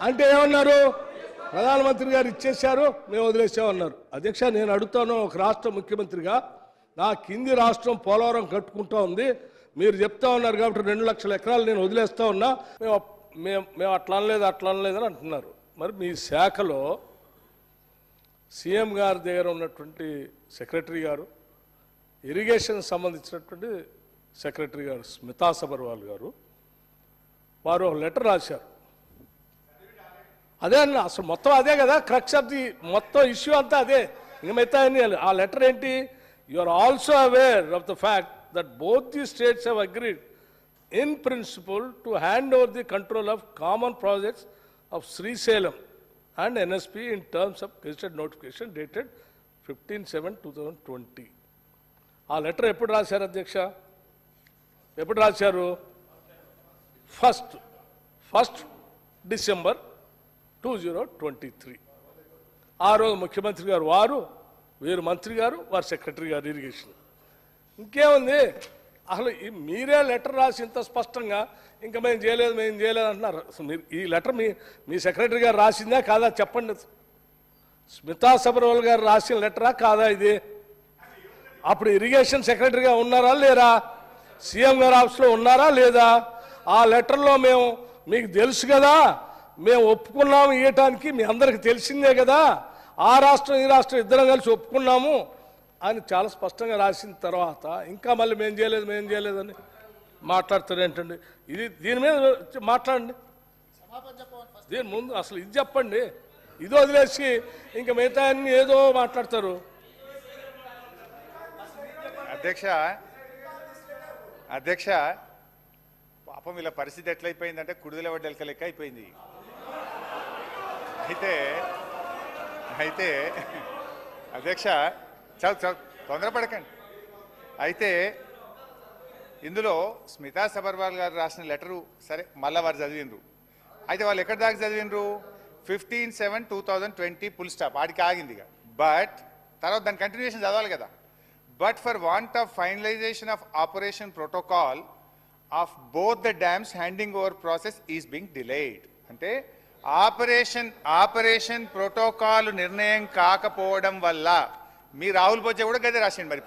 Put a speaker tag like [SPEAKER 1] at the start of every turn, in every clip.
[SPEAKER 1] అంటే ఏమన్నారు? ప్రధానమంత్రి గారు ఇచ్చేశారు, మేము వదిలేసామన్నారు. అధ్యక్ష, నేను అడుగుతాను ఒక రాష్ట్ర ముఖ్యమంత్రిగా, నా కింది రాష్ట్రం పోలవరం కట్టుకుంటా ఉంది, మీరు చెప్తా ఉన్నారు కాబట్టి 2 లక్షల ఎకరాలు నేను వదిలేస్తా ఉన్నా, మేము అట్లా అనలేదని అంటున్నారు. మరి మీ శాఖలో సీఎం గారి దగ్గర ఉన్నటువంటి సెక్రటరీ గారు, ఇరిగేషన్ సంబంధించినటువంటి సెక్రటరీ గారు స్మితా సబర్వాల్ గారు, వారు ఒక లెటర్ రాశారు. అదే అన్న, అసలు మొత్తం అదే కదా క్రక్స్ ఆఫ్ ది మొత్తం ఇష్యూ అంతా అదే. ఇంక మిగతా ఆ లెటర్ ఏంటి? You are also aware of the fact that both the states have agreed in principle to hand over the control of common projects of Srisailam and NSP in terms of gazetted notification dated 15/7/2020. ఆ letter ఎప్పుడు రాశారు అధ్యక్ష? ఎప్పుడు రాశారు? First December 2023. ఆ రోజు ముఖ్యమంత్రి గారు వారు, వీరు మంత్రి గారు, వారు సెక్రటరీ గారు ఇరిగేషన్. ఇంకేముంది అసలు? మీరే లెటర్ రాసి ఇంత స్పష్టంగా ఇంకా మేము చేయలేదు అంటున్నారు. మీరు ఈ లెటర్ మీ సెక్రటరీ గారు రాసిందా కాదా చెప్పండి. స్మితా సబర్వాల్ గారు రాసిన లెటరా కాదా ఇది? అప్పుడు ఇరిగేషన్ సెక్రటరీగా ఉన్నారా లేరా? సీఎం గారు ఆఫీస్లో ఉన్నారా లేదా? ఆ లెటర్లో మీకు తెలుసు కదా, మేము ఒప్పుకున్నాము ఇవ్వటానికి, మీ అందరికి తెలిసిందే కదా, ఆ రాష్ట్రం ఈ రాష్ట్రం ఇద్దరం కలిసి ఒప్పుకున్నాము అని చాలా స్పష్టంగా రాసిన తర్వాత ఇంకా మళ్ళీ మేము చేయలేదని మాట్లాడుతారు ఏంటండి? దీని మీద మాట్లాడండి. దీని ముందు అసలు ఇది చెప్పండి. ఇది వదిలేసి ఇంకా మిగతా అన్ని ఏదో మాట్లాడతారు.
[SPEAKER 2] అధ్యక్ష పాపం వీళ్ళ పరిస్థితి ఎట్లయిపోయిందంటే కుడిదల వడ్డెలక లెక్క అయిపోయింది. అయితే అధ్యక్ష చాలా తొందరపడకండి. అయితే ఇందులో స్మితా సబర్వాల్ గారు రాసిన లెటరు సరే మళ్ళీ వారు చదివిండ్రు. అయితే వాళ్ళు ఎక్కడి దాకా చదివిండ్రు? 15/7/2020 ఫుల్ స్టాప్ ఆడికి ఆగింది. బట్ తర్వాత దాని కంటిన్యూషన్ చదవాలి కదా. But for want of finalisation of operation protocol of both the dams handing over process is Bing delayed. అంటే ఆపరేషన్ ప్రోటోకాల్ నిర్ణయం కాకపోవడం వల్ల మీ రాహుల్ బొజ్జ కూడా గదే రాసిండు. మరి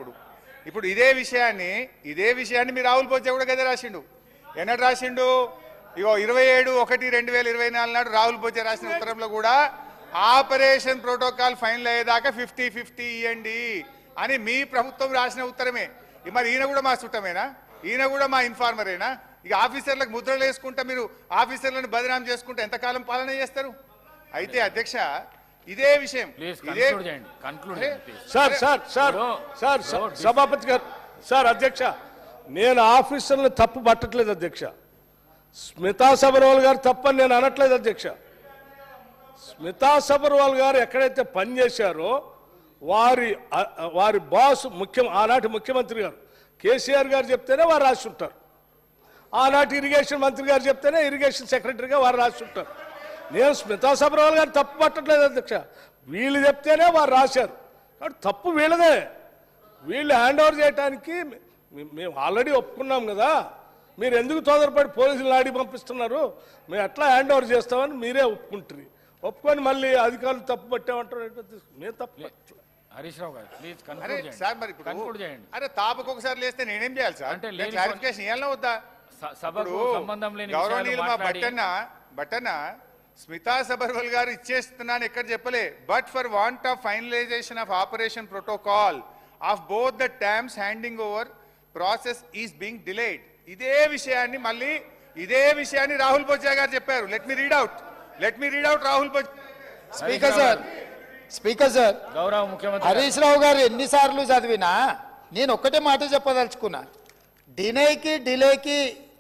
[SPEAKER 2] ఇప్పుడు ఇదే విషయాన్ని మీ రాహుల్ బొజ్జ కూడా గదే రాసిండు. ఎన్నడు రాసిండు? ఇగో 27/1/2024 నాడు రాహుల్ బొజ్జ రాసిన ఉత్తరంలో కూడా ఆపరేషన్ ప్రోటోకాల్ ఫైనల్ అయ్యేదాకా 50-50 ఇవ్వండి అని మీ ప్రభుత్వం రాసిన ఉత్తరమే. మరి ఈయన కూడా మా చుట్టమేనా? ఈయన కూడా మా ఇన్ఫార్మరేనా? ఇక ఆఫీసర్లకు ముద్రలు వేసుకుంటా మీరు ఆఫీసర్లను బదనాం చేసుకుంటా ఎంతకాలం పాలన చేస్తారు? అయితే అధ్యక్ష ఇదే విషయం
[SPEAKER 1] సభాపతి గారు, అధ్యక్ష నేను ఆఫీసర్లను తప్పు పట్టట్లేదు అధ్యక్ష. స్మితా సబర్వాల్ గారు తప్పని నేను అనట్లేదు అధ్యక్ష. స్మితా సబర్వాల్ గారు ఎక్కడైతే పనిచేశారో వారి బాస్ ఆనాటి ముఖ్యమంత్రి గారు కేసీఆర్ గారు చెప్తేనే వారు రాసి ఉంటారు. ఆనాటి ఇరిగేషన్ మంత్రి గారు చెప్తేనే ఇరిగేషన్ సెక్రటరీగా వారు రాసి ఉంటారు. నేను స్మితా సబర్వాల్ గారు తప్పు పట్టట్లేదు అధ్యక్ష. వీళ్ళు చెప్తేనే వారు రాశారు కాబట్టి తప్పు వీళ్ళదే. వీళ్ళు హ్యాండ్ ఓవర్ చేయడానికి మేము ఆల్రెడీ ఒప్పుకున్నాం కదా, మీరు ఎందుకు తొందరపడి పోలీసులు ఆడి పంపిస్తున్నారు? మేము ఎట్లా హ్యాండ్ ఓవర్ చేస్తామని మీరే ఒప్పుకుంటారు. ఒప్పుకొని మళ్ళీ అధికారులు తప్పు పట్టామంటారు. మేము తప్పు
[SPEAKER 3] హరీష్ రావు గారు ప్లీజ్
[SPEAKER 2] సార్. మరి కన్క్లూడ్ చేయండి. అరే తాపకు ఒకసారి లేస్తే నేనేం చేయాలి సార్? అంటే క్లారిఫికేషన్ ఇవ్వాలన్నా వద్దా?
[SPEAKER 3] సభకు సంబంధం లేని
[SPEAKER 2] గౌరవనీయులు మా బట్టన్న స్మితా సబర్వాల్ గారు ఇచ్చేస్తున్నాను ఎక్కడ చెప్పలే. But for want of finalisation of operation protocol of both the dams handing over process is being delayed. ఇదే విషయాన్ని రాహుల్ బొజ్జా గారు చెప్పారు. Let me read out Rahul Bojja.
[SPEAKER 4] Speaker sir
[SPEAKER 3] గౌరవ ముఖ్యమంత్రి
[SPEAKER 4] హరీష్ రావు గారు ఎన్నిసార్లు చదివినా నేను ఒక్కటే మాట చెప్పదలుచుకున్నా. డిలేకి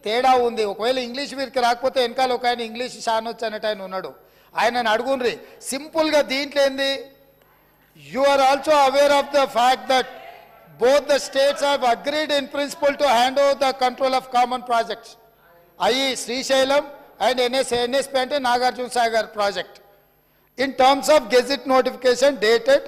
[SPEAKER 4] తేడా ఉంది. ఒకవేళ ఇంగ్లీష్ వీరికి రాకపోతే వెనకాల ఒక ఆయన ఇంగ్లీష్ షానొచ్చు అనేట ఆయన ఉన్నాడు, ఆయనను అడుగుండ్రి. సింపుల్గా దీంట్లో ఏంది? You are also aware of the fact that both the states have agreed in principle to hand over the control of common projects, i.e. Srisailam and NSP ante Nagarjuna Sagar project, in terms of gazette notification dated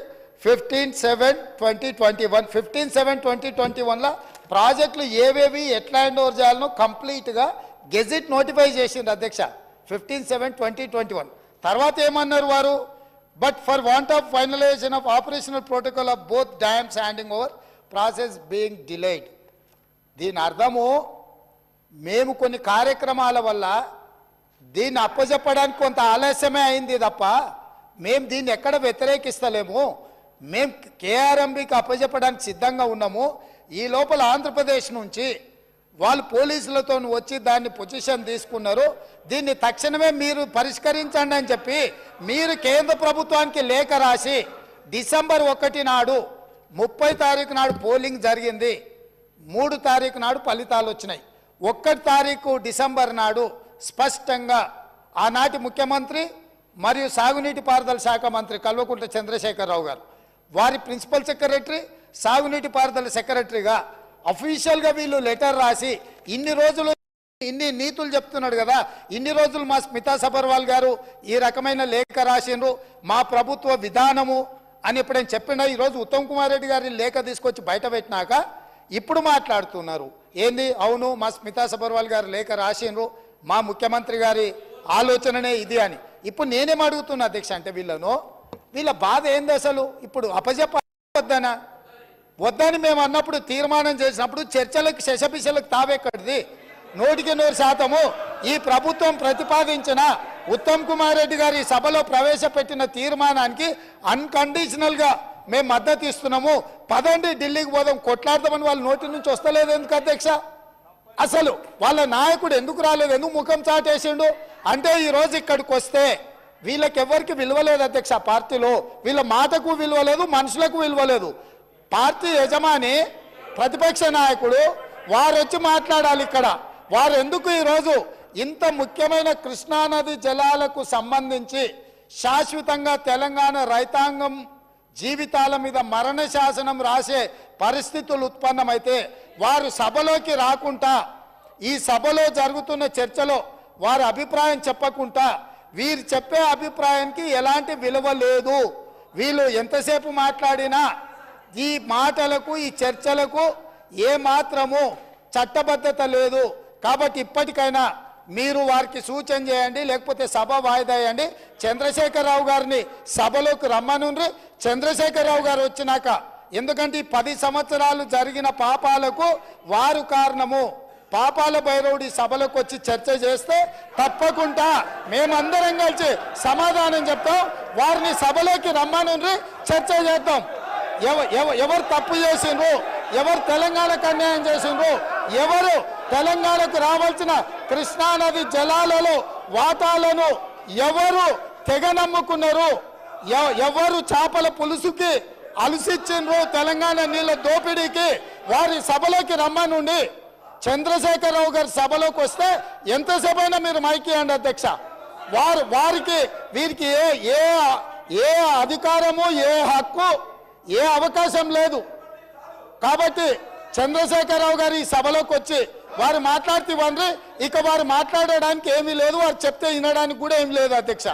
[SPEAKER 4] 15/7/2021. 15/7/2021 la ప్రాజెక్టులు ఏవేవి ఎట్లా hand over చేయాలనో కంప్లీట్గా gazette notify చేసింది అధ్యక్ష. 15/7/2021. తర్వాత ఏమన్నారు వారు? But for want of finalisation of operational protocol of both dams handing over process being delayed. దీని అర్థము మేము కొన్ని కార్యక్రమాల వల్ల దీన్ని అప్పచెప్పడానికి కొంత ఆలస్యమే అయింది తప్ప మేము దీన్ని ఎక్కడ వ్యతిరేకిస్తలేము. మేము కేఆర్ఎంబికి అప్పచెప్పడానికి సిద్ధంగా ఉన్నాము. ఈ లోపల ఆంధ్రప్రదేశ్ నుంచి వాళ్ళు పోలీసులతో వచ్చి దాన్ని పొజిషన్ తీసుకున్నారు. దీన్ని తక్షణమే మీరు పరిష్కరించండి అని చెప్పి మీరు కేంద్ర ప్రభుత్వానికి లేఖ రాసి డిసెంబర్ 1 నాడు 30 తారీఖు నాడు పోలింగ్ జరిగింది. 3 తారీఖు నాడు ఫలితాలు వచ్చినాయి. 1 తారీఖు డిసెంబర్ నాడు స్పష్టంగా ఆనాటి ముఖ్యమంత్రి మరియు సాగునీటి పారుదల శాఖ మంత్రి కల్వకుంట్ల చంద్రశేఖరరావు గారు, వారి ప్రిన్సిపల్ సెక్రటరీ, సాగునీటి పారుదల సెక్రటరీగా అఫీషియల్గా వీళ్ళు లెటర్ రాసి ఇన్ని రోజులు ఇన్ని నీతులు చెప్తున్నాడు కదా, ఇన్ని రోజులు మా స్మితా సబర్వాల్ గారు ఈ రకమైన లేఖ రాసిండ్రు, మా ప్రభుత్వ విధానము అని ఎప్పుడైనా చెప్పిండా? ఈరోజు ఉత్తమ్ కుమార్ రెడ్డి గారి లేఖ తీసుకొచ్చి బయట పెట్టినాక ఇప్పుడు మాట్లాడుతున్నారు ఏంది? అవును, మా స్మితా సబర్వాల్ గారు లేఖ రాసిండ్రు, మా ముఖ్యమంత్రి గారి ఆలోచననే ఇది అని. ఇప్పుడు నేనేం అడుగుతున్నా అధ్యక్ష అంటే వీళ్ళ బాధ ఏంది అసలు? ఇప్పుడు అప్పచెప్పొద్దనా? వద్దని మేము అన్నప్పుడు తీర్మానం చేసినప్పుడు చర్చలకు శశపిశలకు తావెక్కడిది? 100% ఈ ప్రభుత్వం ప్రతిపాదించిన ఉత్తమ్ కుమార్ రెడ్డి గారి సభలో ప్రవేశపెట్టిన తీర్మానానికి అన్కండిషనల్గా మేము మద్దతు ఇస్తున్నాము. పదండి ఢిల్లీకి పోదాం, కొట్లాడదామని వాళ్ళ నోటి నుంచి వస్తలేదు ఎందుకు అధ్యక్ష? అసలు వాళ్ళ నాయకుడు ఎందుకు రాలేదు? ఎందుకు ముఖం చాటేసిండు? అంటే ఈరోజు ఇక్కడికి వస్తే వీళ్ళకెవ్వరికి విలువలేదు అధ్యక్ష. పార్టీలో వీళ్ళ మాటకు విలువలేదు, మనుషులకు విలువలేదు. పార్టీ యజమాని ప్రతిపక్ష నాయకుడు వారు వచ్చి మాట్లాడాలి ఇక్కడ. వారు ఎందుకు ఈరోజు ఇంత ముఖ్యమైన కృష్ణానది జలాలకు సంబంధించి శాశ్వతంగా తెలంగాణ రైతాంగం జీవితాల మీద మరణ శాసనం రాసే పరిస్థితులు ఉత్పన్నమైతే వారు సభలోకి రాకుండా, ఈ సభలో జరుగుతున్న చర్చలో వారి అభిప్రాయం చెప్పకుండా, వీరు చెప్పే అభిప్రాయానికి ఎలాంటి విలువ లేదు. వీళ్ళు ఎంతసేపు మాట్లాడినా ఈ మాటలకు ఈ చర్చలకు ఏ మాత్రము చట్టబద్ధత లేదు. కాబట్టి ఇప్పటికైనా మీరు వారికి సూచన చేయండి, లేకపోతే సభ వాయిదా వేయండి. చంద్రశేఖరరావు గారిని సభలోకి రమ్మనుండ్రి. చంద్రశేఖరరావు గారు వచ్చినాక, ఎందుకంటే ఈ 10 సంవత్సరాలు జరిగిన పాపాలకు వారు కారణము. పాపాల భైరవుడి సభలోకి వచ్చి చర్చ చేస్తే తప్పకుండా మేమందరం కలిసి సమాధానం చెప్తాం. వారిని సభలోకి రమ్మనుండ్రి, చర్చ చేద్దాం. ఎవరు తప్పు చేసిండ్రు, ఎవరు తెలంగాణకు అన్యాయం చేసిండ్రు, ఎవరు తెలంగాణకు రావాల్సిన కృష్ణానది జలాలలో వాటాలను ఎవరు తెగ నమ్ముకున్నారు, ఎవరు చేపల పులుసుకి అలసిచ్చిండ్రు, తెలంగాణ నీళ్ళ దోపిడీకి, వారి సభలోకి రమ్మనుండి. చంద్రశేఖరరావు గారి సభలోకి వస్తే ఎంతసేపు అయినా మీరు మైక్ ఇవ్వండి అధ్యక్ష. వారికి వీరికి ఏ అధికారము, ఏ హక్కు, ఏ అవకాశం లేదు. కాబట్టి చంద్రశేఖరరావు గారు ఈ సభలోకి వచ్చి వారు మాట్లాడితే ఇక వారు మాట్లాడడానికి ఏమీ లేదు, వారు చెప్తే వినడానికి కూడా ఏమీ లేదు అధ్యక్ష.